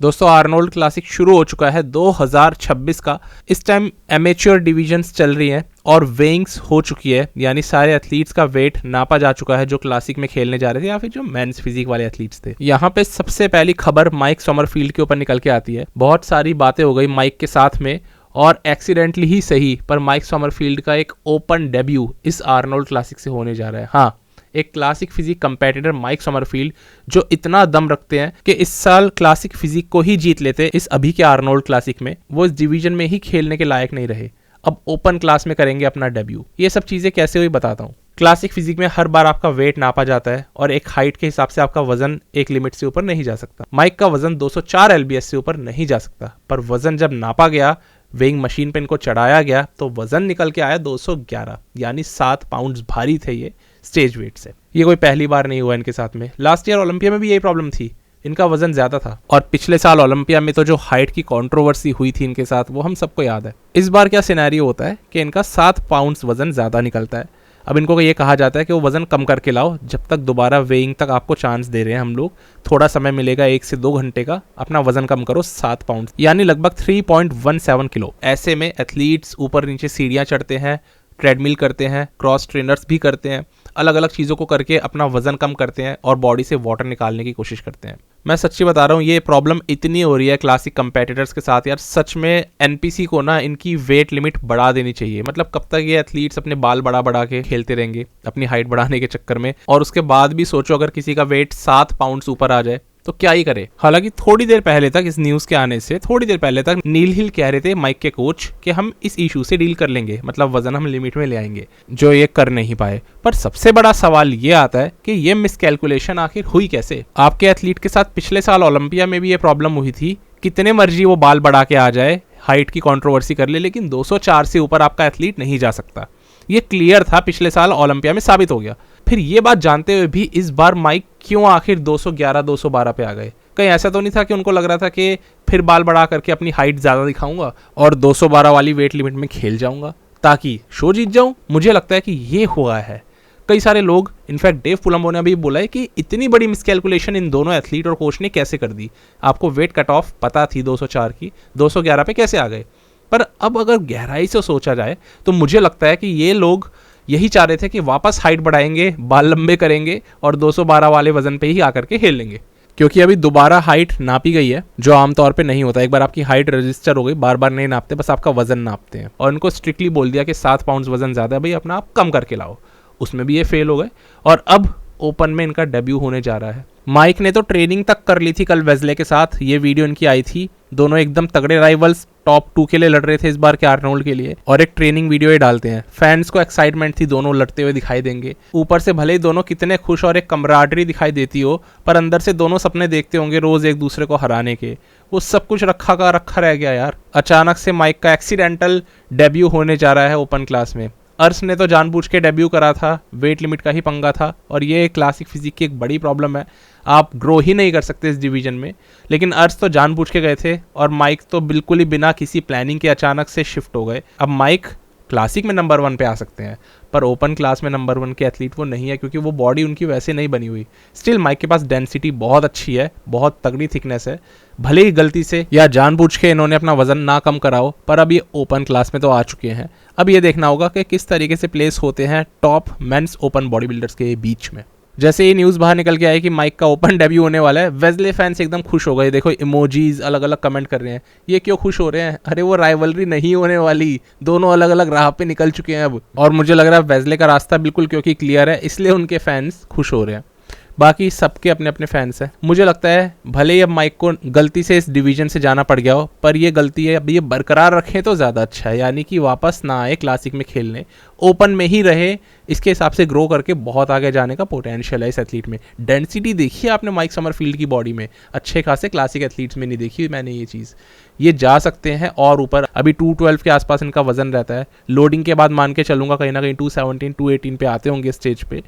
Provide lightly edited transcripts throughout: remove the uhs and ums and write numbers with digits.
दोस्तों Arnold classic शुरू हो चुका है 2026 का। इस टाइम एमेच्योर डिवीजन्स चल रही हैं और वेइंग्स हो चुकी है, यानी सारे एथलीट्स का वेट नापा जा चुका है जो क्लासिक में खेलने जा रहे थे या फिर जो मेंस फिजिक वाले एथलीट्स थे। यहाँ पे सबसे पहली खबर माइक समरफील्ड के ऊपर निकल के आती है। बहुत सारी बातें हो गई माइक के साथ में और एक्सीडेंटली ही सही, पर माइक समरफील्ड का एक ओपन डेब्यू इस आर्नोल्ड क्लासिक से होने जा रहा है। हाँ, एक classic physique competitor Mike Summerfield जो इतना दम रखते हैं कि इस साल क्लासिक फिजिक को ही जीत लेते इस अभी के आर्नोल्ड क्लासिक में, वो इस डिवीजन में ही खेलने के लायक नहीं रहे। अब ओपन क्लास में करेंगे अपना डेब्यू। ये सब चीजें कैसे हुई बताता हूँ। क्लासिक फिजिक में हर बार आपका वेट नापा जाता है और एक हाइट के हिसाब से आपका वजन एक लिमिट से ऊपर नहीं जा सकता। माइक का वजन 204 LBS से ऊपर नहीं जा सकता, पर वजन जब नापा गया, वेइंग मशीन पे इनको चढ़ाया गया तो वजन निकल के आया 211, यानी 7 पाउंड्स भारी थे ये स्टेज वेट से। ये कोई पहली बार नहीं हुआ इनके साथ में। लास्ट ईयर ओलंपिया में भी यही प्रॉब्लम थी, इनका वजन ज्यादा था। और पिछले साल ओलंपिया में तो जो हाइट की कंट्रोवर्सी हुई थी इनके साथ, वो हम सबको याद है। इस बार क्या सिनेरियो होता है कि इनका 7 पाउंड्स वजन ज्यादा निकलता है। अब इनको ये कहा जाता है कि वो वजन कम करके लाओ, जब तक दोबारा वेइंग तक आपको चांस दे रहे हैं हम लोग, थोड़ा समय मिलेगा 1 से 2 घंटे का, अपना वजन कम करो 7 पाउंड, यानी लगभग 3.17 किलो। ऐसे में एथलीट्स ऊपर नीचे सीढ़ियां चढ़ते हैं, ट्रेडमिल करते हैं, क्रॉस ट्रेनर्स भी करते हैं, अलग अलग चीज़ों को करके अपना वजन कम करते हैं और बॉडी से वाटर निकालने की कोशिश करते हैं। मैं सच्ची बता रहा हूँ, ये प्रॉब्लम इतनी हो रही है क्लासिक कंपेटिटर्स के साथ यार, सच में एनपीसी को ना इनकी वेट लिमिट बढ़ा देनी चाहिए। मतलब कब तक ये एथलीट्स अपने बाल बढ़ा के खेलते रहेंगे अपनी हाइट बढ़ाने के चक्कर में, और उसके बाद भी सोचो अगर किसी का वेट 7 पाउंड्स ऊपर आ जाए तो क्या ही करे। हालांकि थोड़ी देर पहले तक, इस न्यूज के आने से थोड़ी देर पहले तक नील हिल कह रहे थे माइक के कोच कि हम इस इशू से डील कर लेंगे, मतलब वजन हम लिमिट में ले आएंगे, जो ये कर नहीं पाए। पर सबसे बड़ा सवाल ये आता है कि ये मिसकैलकुलेशन आखिर हुई कैसे। आपके एथलीट के साथ पिछले साल ओलंपिया में भी ये प्रॉब्लम हुई थी, कितने मर्जी वो बाल बढ़ा के आ जाए, हाइट की कंट्रोवर्सी कर ले, लेकिन 204 से ऊपर आपका एथलीट नहीं जा सकता। ये क्लियर था, पिछले साल ओलंपिया में साबित हो गया। फिर ये बात जानते हुए भी इस बार माइक क्यों आखिर 211 212 पे आ गए? कहीं ऐसा तो नहीं था कि उनको लग रहा था कि फिर बाल बढ़ा करके अपनी हाइट ज्यादा दिखाऊंगा और 212 वाली वेट लिमिट में खेल जाऊंगा ताकि शो जीत जाऊं? मुझे लगता है कि ये हुआ है। कई सारे लोग, इनफैक्ट डेव पुलम्बो ने भी बोला है कि इतनी बड़ी मिसकैलकुलेशन इन दोनों एथलीट और कोच ने कैसे कर दी। आपको वेट कट ऑफ पता थी 204 की, 211 पे कैसे आ गए? पर अब अगर गहराई से सोचा जाए तो मुझे लगता है कि ये लोग यही चाह रहे थे कि वापस हाइट बढ़ाएंगे, बाल लंबे करेंगे और 212 वाले वजन पे ही आकर के खेल लेंगे। क्योंकि अभी दोबारा हाइट नापी गई है, जो आमतौर पे नहीं होता। एक बार आपकी हाइट रजिस्टर हो गई, बार बार नहीं नापते, बस आपका वजन नापते हैं। और इनको स्ट्रिक्टली बोल दिया कि 7 पाउंड वजन ज्यादा है भाई, अपना आप कम करके लाओ। उसमें भी ये फेल हो गए और अब ओपन में इनका डेब्यू होने जा रहा है। माइक ने तो ट्रेनिंग तक कर ली थी कल वेस्ले के साथ, ये वीडियो इनकी आई थी। दोनों एकदम तगड़े राइवल्स टॉप 2 के लिए लड़ रहे थे इस बार के आर्नोल्ड के लिए, और एक ट्रेनिंग वीडियो ये डालते हैं। फैंस को एक्साइटमेंट थी, दोनों लड़ते हुए दिखाई देंगे। ऊपर से भले ही दोनों कितने खुश और एक कमराडरी दिखाई देती हो, पर अंदर से दोनों सपने देखते होंगे रोज एक दूसरे को हराने के। वो सब कुछ रखा का रखा रह गया यार। अचानक से माइक का एक्सीडेंटल डेब्यू होने जा रहा है ओपन क्लास में। अर्श ने तो जानबूझ के डेब्यू करा था, वेट लिमिट का ही पंगा था, और ये क्लासिक फिजिक की एक बड़ी प्रॉब्लम है, आप ग्रो ही नहीं कर सकते इस डिवीजन में। लेकिन अर्श तो जानबूझ के गए थे और माइक तो बिल्कुल ही बिना किसी प्लानिंग के अचानक से शिफ्ट हो गए। अब माइक क्लासिक में नंबर 1 पे आ सकते हैं, पर ओपन क्लास में नंबर 1 के एथलीट वो नहीं है, क्योंकि वो बॉडी उनकी वैसे नहीं बनी हुई। स्टिल माइक के पास डेंसिटी बहुत अच्छी है, बहुत तगड़ी थिकनेस है। भले ही गलती से या जानबूझ के इन्होंने अपना वजन ना कम कराओ, पर अब ये ओपन क्लास में तो आ चुके हैं। अब ये देखना होगा कि किस तरीके से प्लेस होते हैं top men's open body builders के बीच में। जैसे ये न्यूज़ बाहर निकल के आई कि माइक का ओपन डेब्यू होने वाला है, वेस्ले फैंस एकदम खुश हो गए। देखो इमोजीज अलग अलग कमेंट कर रहे हैं। ये क्यों खुश हो रहे हैं? अरे वो राइवलरी नहीं होने वाली, दोनों अलग अलग राह पे निकल चुके हैं अब। और मुझे लग रहा है वेस्ले का रास्ता बिल्कुल क्योंकि क्लियर है, इसलिए उनके फैंस खुश हो रहे हैं। बाकी सबके अपने अपने फैंस हैं। मुझे लगता है भले ही अब माइक को गलती से इस डिवीजन से जाना पड़ गया हो, पर ये गलती है अब ये बरकरार रखें तो ज़्यादा अच्छा है, यानी कि वापस ना आए क्लासिक में खेलने, ओपन में ही रहे। इसके हिसाब से ग्रो करके बहुत आगे जाने का पोटेंशियल है इस एथलीट में। डेंसिटी देखी है आपने माइक समरफील्ड की बॉडी में, अच्छे खासे क्लासिक एथलीट्स में नहीं देखी मैंने ये चीज़। ये जा सकते हैं और ऊपर। अभी 212 के आसपास इनका वजन रहता है। लोडिंग के बाद मान के चलूंगा कहीं ना कहीं 217 218 पे आते होंगे स्टेज पे।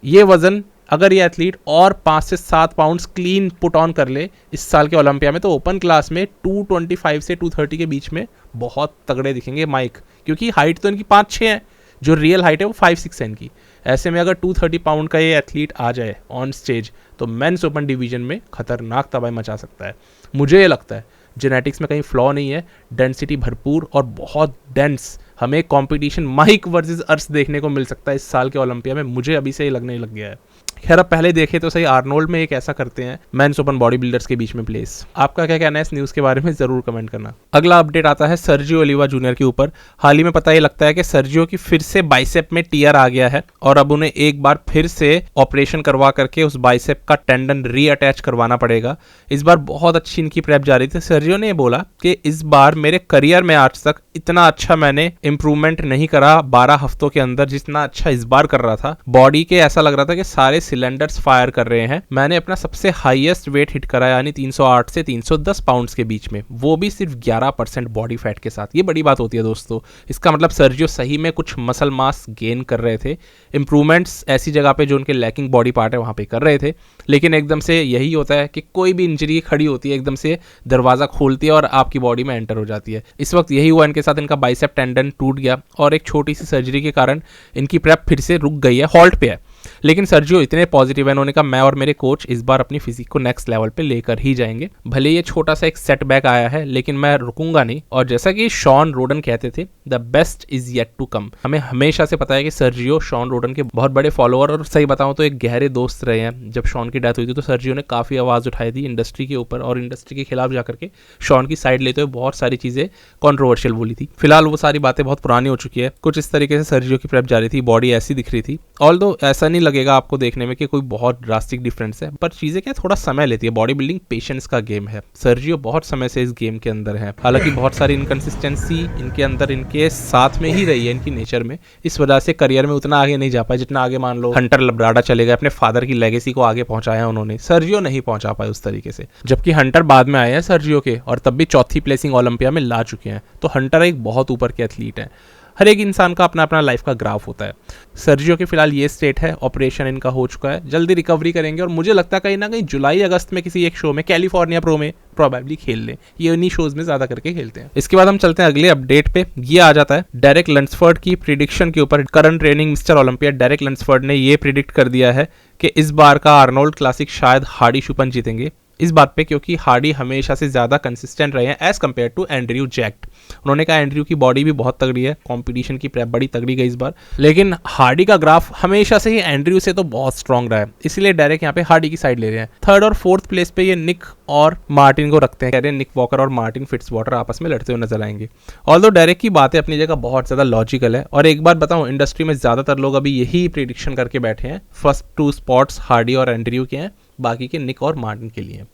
ये वजन अगर ये एथलीट और 5 से 7 पाउंड्स क्लीन पुट ऑन कर ले इस साल के ओलंपिया में, तो ओपन क्लास में 225 से 230 के बीच में बहुत तगड़े दिखेंगे माइक। क्योंकि हाइट तो इनकी 5-6 है, जो रियल हाइट है वो 5-6 है इनकी। ऐसे में अगर 230 पाउंड का ये एथलीट आ जाए ऑन स्टेज तो मेंस ओपन डिवीजन में खतरनाक तबाही मचा सकता है। मुझे ये लगता है जेनेटिक्स में कहीं फ्लॉ नहीं है, डेंसिटी भरपूर और बहुत डेंस हमें कंपटीशन माइक वर्सेस अर्श देखने को मिल सकता है इस साल के ओलंपिया में। मुझे अभी से ही लगने लग गया है। खैर अब पहले देखे तो सही, आर्नोल्ड में एक ऐसा करते हैं मेंस ओपन बॉडी बिल्डर्स के बीच में प्लेस। आपका क्या कहना है इस न्यूज़ के बारे में जरूर कमेंट करना। अगला अपडेट आता है सर्जियो ओलिवा जूनियर के ऊपर। हाल ही में पता ये लगता है कि सर्जियो की फिर से बाइसेप में टीयर आ गया है और अब उन्हें एक बार फिर से ऑपरेशन करवा करके उस बाइसेप का टेंडन रीअटैच करवाना पड़ेगा। इस बार बहुत अच्छी इनकी प्रेप जा रही थी। सर्जियो ने बोला कि इस बार मेरे करियर में आज तक इतना अच्छा मैंने इंप्रूवमेंट नहीं करा 12 हफ्तों के अंदर जितना अच्छा इस बार कर रहा था। बॉडी के ऐसा लग रहा था कि सारे सिलेंडर्स फायर कर रहे हैं। मैंने अपना सबसे हाईएस्ट वेट हिट करा यानी 308 से 310 पाउंड्स के बीच में, वो भी सिर्फ 11% बॉडी फैट के साथ। ये बड़ी बात होती है दोस्तों। इसका मतलब सर्जियो सही में कुछ मसल मास गेन कर रहे थे। इंप्रूवमेंट्स ऐसी जगह पे जो उनके लैकिंग बॉडी पार्ट है वहां पे कर रहे थे, लेकिन एकदम से यही होता है कि कोई भी इंजरी खड़ी होती है, एकदम से दरवाजा खोलती है और आपकी बॉडी में एंटर हो जाती है। इस वक्त यही हुआ इनके साथ। इनका बाइसेप टेंडन टूट गया और एक छोटी सी सर्जरी के कारण इनकी प्रेप फिर से रुक गई है, हॉल्ट पे है। लेकिन सर्जियो इतने पॉजिटिव है, उन्होंने कहा मैं और मेरे कोच इस बार अपनी फिजिक को नेक्स्ट लेवल पे लेकर ही जाएंगे। भले ये छोटा सा एक सेटबैक आया है लेकिन मैं रुकूंगा नहीं। और जैसा कि शॉन रोडन कहते थे, the best is yet to come. हमें हमेशा से पता है कि सर्जियो शॉन रोडन के बहुत बड़े फॉलोअर और सही बताऊं तो एक गहरे दोस्त रहे हैं। जब शॉन की डेथ हुई थी तो सर्जियो ने काफी आवाज उठाई थी इंडस्ट्री के ऊपर और इंडस्ट्री के खिलाफ जाकर के शॉन की साइड लेते हुए बहुत सारी चीजें कॉन्ट्रोवर्शियल बोली थी। फिलहाल वो सारी बातें बहुत पुरानी हो चुकी है। कुछ इस तरीके से सर्जियो की प्रेप जारी थी, बॉडी ऐसी दिख रही थी। ऑल्दो ऐसा नहीं लगेगा आपको देखने में कि कोई बहुत ड्रास्टिक डिफरेंस है, पर चीजें क्या थोड़ा समय लेती है। बॉडी बिल्डिंग पेशेंस का गेम है। सर्जियो बहुत समय से इस गेम के अंदर है। हालांकि बहुत सारी इनकंसिस्टेंसी इनके अंदर इनके साथ में ही रही है, इनकी नेचर में। इस वजह से करियर में उतना आगे नहीं जा पाए जितना आगे मान लो हंटर लब्राडा चले गए, अपने फादर की लेगेसी को आगे पहुंचाया उन्होंने। सर्जियो नहीं पहुंचा पाए उस तरीके से, जबकि हंटर बाद में आए हैं सर्जियो के और तब भी चौथी प्लेसिंग ओलंपिया में ला चुके हैं। तो हंटर एक बहुत ऊपर के एथलीट है। हर एक इंसान का अपना अपना लाइफ का ग्राफ होता है। सर्जियो के फिलहाल ये स्टेट है, ऑपरेशन इनका हो चुका है, जल्दी रिकवरी करेंगे और मुझे लगता है कहीं ना कहीं जुलाई अगस्त में किसी एक शो में कैलिफोर्निया प्रो में प्रोबेबली खेल लें। ये उन्हीं शोज में ज्यादा करके खेलते हैं। इसके बाद हम चलते हैं अगले अपडेट पे। ये आ जाता है डेरेक लंसफर्ड की प्रिडिक्शन के ऊपर। Current reigning Mister Olympia Derek Lunsford ने ये प्रिडिक्ट कर दिया है कि इस बार का आर्नोल्ड क्लासिक शायद हार्डी शुपन जीतेंगे। इस बात पे क्योंकि हार्डी हमेशा से ज्यादा कंसिस्टेंट रहे हैं as compared to Andrew Jacked. उन्होंने कहा एंड्रयू की बॉडी भी बहुत तगड़ी है, कंपटीशन की प्रेप बड़ी तगड़ी गई इस बार, लेकिन हार्डी का ग्राफ हमेशा से ही एंड्रयू से तो बहुत स्ट्रांग रहा है, इसलिए डायरेक्ट यहाँ पे हार्डी की साइड ले रहे हैं। थर्ड और फोर्थ प्लेस पे ये निक और मार्टिन को रखते हैं। कह रहे हैं निक वॉकर और मार्टिन फिट्जवाटर आपस में लड़ते हुए नजर आएंगे। ऑल्दो डायरेक्ट की बातें अपनी जगह बहुत ज्यादा लॉजिकल है और एक बात बताऊं, इंडस्ट्री में ज्यादातर लोग अभी यही प्रिडिक्शन करके बैठे हैं। फर्स्ट 2 स्पॉट्स हार्डी और एंड्रयू के हैं, बाकी के निक और मार्टिन के लिए।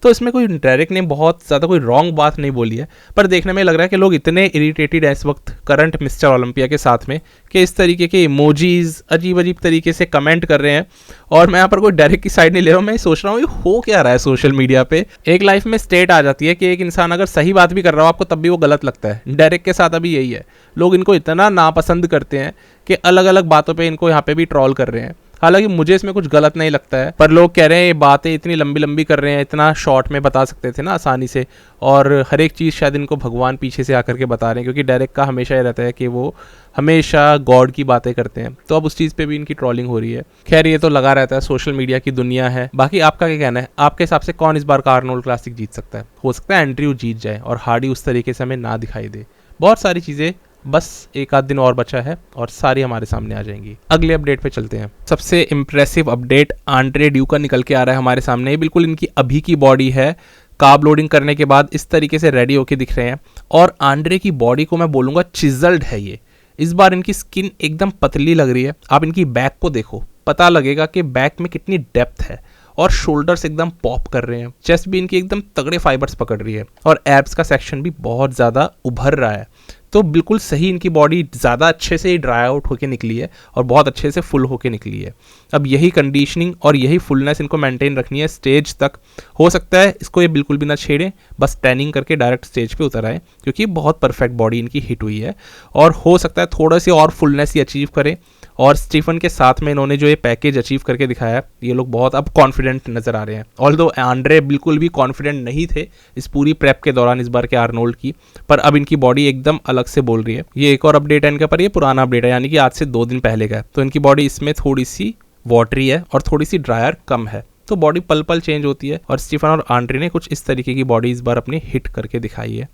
तो इसमें कोई डायरेक्ट ने बहुत ज़्यादा कोई रॉन्ग बात नहीं बोली है, पर देखने में लग रहा है कि लोग इतने इरिटेटेड है इस वक्त करंट मिस्टर ओलंपिया के साथ में कि इस तरीके के इमोजीज अजीब अजीब तरीके से कमेंट कर रहे हैं। और मैं यहाँ पर कोई डायरेक्ट की साइड नहीं ले रहा हूँ, मैं सोच रहा हूँ ये हो क्या रहा है सोशल मीडिया पे। एक लाइफ में स्टेट आ जाती है कि एक इंसान अगर सही बात भी कर रहा हो आपको तब भी वो गलत लगता है। डायरेक्ट के साथ अभी यही है, लोग इनको इतना नापसंद करते हैं कि अलग अलग बातों पर इनको यहाँ पे भी ट्रॉल कर रहे हैं। हालांकि मुझे इसमें कुछ गलत नहीं लगता है, पर लोग कह रहे हैं ये बातें इतनी लंबी लंबी कर रहे हैं, इतना शॉर्ट में बता सकते थे ना आसानी से। और हर एक चीज़ शायद इनको भगवान पीछे से आकर के बता रहे हैं, क्योंकि डायरेक्ट का हमेशा ये रहता है कि वो हमेशा गॉड की बातें करते हैं। तो अब उस चीज़ पे भी इनकी ट्रोलिंग हो रही है। खैर ये तो लगा रहता है, सोशल मीडिया की दुनिया है। बाकी आपका क्या कहना है? आपके हिसाब से कौन इस बार का आर्नोल्ड क्लासिक जीत सकता है? हो सकता है एंड्रयू जीत जाए और हार्डी उस तरीके से हमें ना दिखाई दे। बहुत सारी चीज़ें, बस एक आध दिन और बचा है और सारी हमारे सामने आ जाएंगी। अगले अपडेट पे चलते हैं। सबसे इंप्रेसिव अपडेट आंड्रे ड्यू का निकल के आ रहा है हमारे सामने। बिल्कुल इनकी अभी की बॉडी है, कार्ब लोडिंग करने के बाद इस तरीके से रेडी होके दिख रहे हैं। और आंड्रे की बॉडी को मैं बोलूँगा चिजल्ड है ये। इस बार इनकी स्किन एकदम पतली लग रही है। आप इनकी बैक को देखो, पता लगेगा कि बैक में कितनी डेप्थ है। और शोल्डर्स एकदम पॉप कर रहे हैं, चेस्ट भी इनकी एकदम तगड़े फाइबर्स पकड़ रही है और एब्स का सेक्शन भी बहुत ज़्यादा उभर रहा है। तो बिल्कुल सही इनकी बॉडी ज़्यादा अच्छे से ही ड्राई आउट होके निकली है और बहुत अच्छे से फुल होके निकली है। अब यही कंडीशनिंग और यही फुलनेस इनको मेंटेन रखनी है स्टेज तक। हो सकता है इसको ये बिल्कुल भी ना छेड़ें, बस टैनिंग करके डायरेक्ट स्टेज पे उतर आए, क्योंकि बहुत परफेक्ट बॉडी इनकी हिट हुई है। और हो सकता है थोड़ा सी और फुलनेस ही अचीव करें। और स्टीफन के साथ में इन्होंने जो ये पैकेज अचीव करके दिखाया है, ये लोग बहुत अब कॉन्फिडेंट नजर आ रहे हैं। ऑल्दो आंड्रे बिल्कुल भी कॉन्फिडेंट नहीं थे इस पूरी प्रेप के दौरान इस बार के आर्नोल्ड की, पर अब इनकी बॉडी एकदम अलग से बोल रही है। ये एक और अपडेट है इनका, पर ये पुराना अपडेट है, यानी कि आज से 2 दिन पहले का है। तो इनकी बॉडी इसमें थोड़ी सी वाटरी है और थोड़ी सी ड्रायर कम है, तो बॉडी पल पल चेंज होती है। और स्टीफन और आंड्रे ने कुछ इस तरीके की बॉडी इस बार अपनी हिट करके दिखाई है।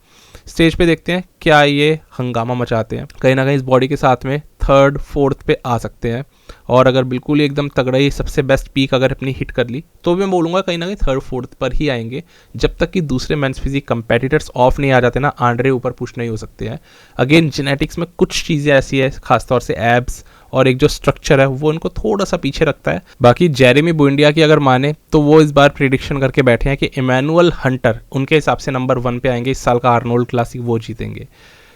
स्टेज पे देखते हैं क्या ये हंगामा मचाते हैं। कहीं ना कहीं इस बॉडी के साथ में 3rd 4th पे आ सकते हैं, और अगर बिल्कुल ही एकदम तगड़ा ही सबसे बेस्ट पीक अगर अपनी हिट कर ली तो मैं बोलूँगा कहीं ना कहीं 3rd 4th पर ही आएंगे, जब तक कि दूसरे मेंस फिजिक कंपेटिटर्स ऑफ नहीं आ जाते ना, आंड्रे ऊपर पुश नहीं हो सकते हैं। अगेन जेनेटिक्स में कुछ चीज़ें ऐसी है, खासतौर से एब्स और एक जो स्ट्रक्चर है वो इनको थोड़ा सा पीछे रखता है। बाकी जेरेमी बुएंडिया की अगर माने तो वो इस बार प्रिडिक्शन करके बैठे हैं कि इमैनुअल हंटर उनके हिसाब से नंबर 1 पे आएंगे। इस साल का आर्नोल्ड क्लासिक वो जीतेंगे।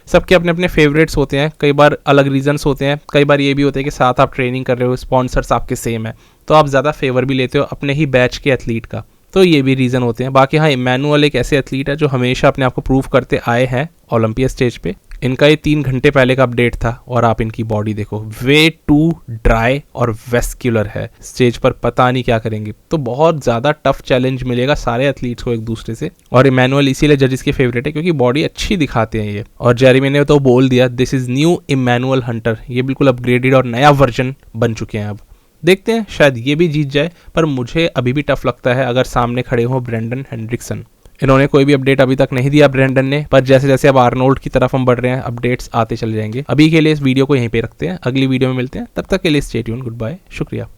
सबके अपने अपने फेवरेट्स होते हैं, कई बार अलग रीजंस होते हैं, कई बार ये भी होते हैं कि साथ आप ट्रेनिंग कर रहे हो, स्पॉन्सर्स आपके सेम है, तो आप ज़्यादा फेवर भी लेते हो अपने ही बैच के एथलीट का, तो ये भी रीज़न होते हैं। बाकी हाँ, इमैनुअल एक ऐसे एथलीट है जो हमेशा अपने आप को प्रूव करते आए हैं ओलंपिया स्टेज पे। इनका ये 3 घंटे पहले का अपडेट था, और आप इनकी बॉडी देखो, वे टू ड्राई और वेस्क्यूलर है। स्टेज पर पता नहीं क्या करेंगे, तो बहुत ज़्यादा टफ चैलेंज मिलेगा सारे एथलीट्स को एक दूसरे से। और इमैनुअल इसीलिए जजेस के फेवरेट है क्योंकि बॉडी अच्छी दिखाते हैं ये। और जेरेमी ने तो बोल दिया, this is new Emmanuel Hunter, ये बिल्कुल अपग्रेडेड और नया वर्जन बन चुके हैं। अब देखते हैं, शायद ये भी जीत जाए, पर मुझे अभी भी टफ लगता है अगर सामने खड़े हो ब्रेंडन हेंड्रिक्सन। इन्होंने कोई भी अपडेट अभी तक नहीं दिया ब्रेंडन ने, पर जैसे जैसे अब आर्नोल्ड की तरफ हम बढ़ रहे हैं अपडेट्स आते चले जाएंगे। अभी के लिए इस वीडियो को यहीं पे रखते हैं, अगली वीडियो में मिलते हैं, तब तक के लिए स्टे ट्यून, गुड बाय, शुक्रिया।